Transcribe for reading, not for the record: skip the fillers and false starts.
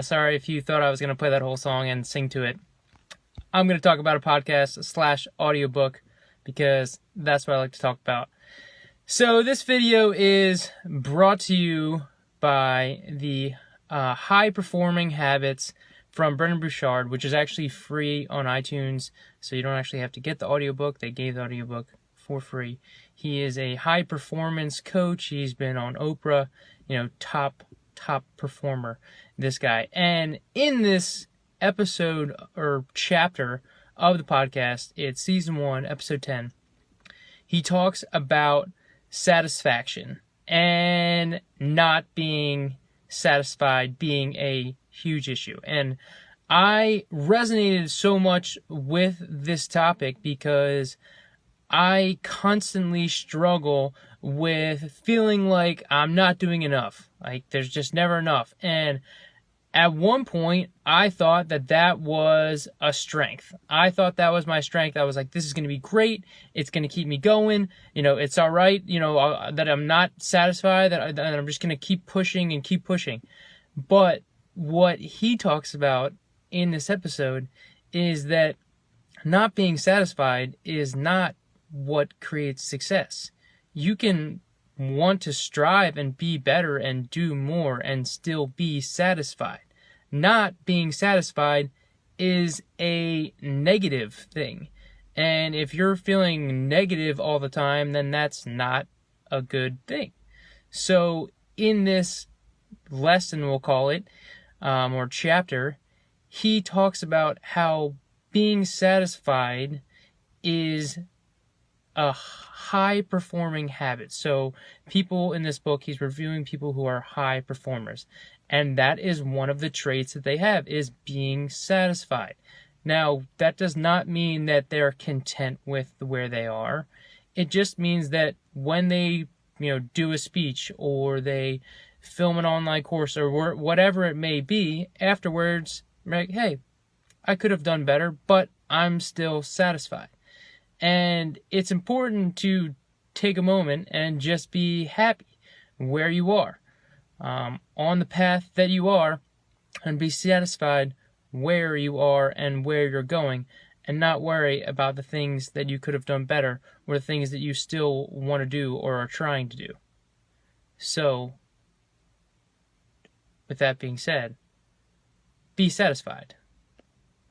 Sorry if you thought I was going to play that whole song and sing to it. I'm going to talk about a podcast / audiobook because that's what I like to talk about. So this video is brought to you by the High Performing Habits from Brendon Burchard, which is actually free on iTunes, so you don't actually have to get the audiobook. They gave the audiobook for free. He is a high performance coach. He's been on Oprah, top performer, this guy. And in this episode or chapter of the podcast, it's season 1, episode 10, he talks about satisfaction and not being satisfied being a huge issue. And I resonated so much with this topic because I constantly struggle with feeling like I'm not doing enough. Like there's just never enough. And at one point, I thought that was a strength. I thought that was my strength. I was like, this is going to be great. It's going to keep me going. It's all right, that I'm not satisfied, that I'm just going to keep pushing and keep pushing. But what he talks about in this episode is that not being satisfied is not what creates success. You can want to strive and be better and do more and still be satisfied. Not being satisfied is a negative thing. And if you're feeling negative all the time, then that's not a good thing. So in this lesson, we'll call it, or chapter, he talks about how being satisfied is a high performing habit. So people in this book, he's reviewing people who are high performers. And that is one of the traits that they have, is being satisfied. Now, that does not mean that they're content with where they are. It just means that when they, do a speech or they film an online course or whatever it may be, afterwards, like, hey, I could have done better, but I'm still satisfied. And it's important to take a moment and just be happy where you are, on the path that you are, and be satisfied where you are and where you're going, and not worry about the things that you could have done better or the things that you still want to do or are trying to do. So, with that being said, be satisfied.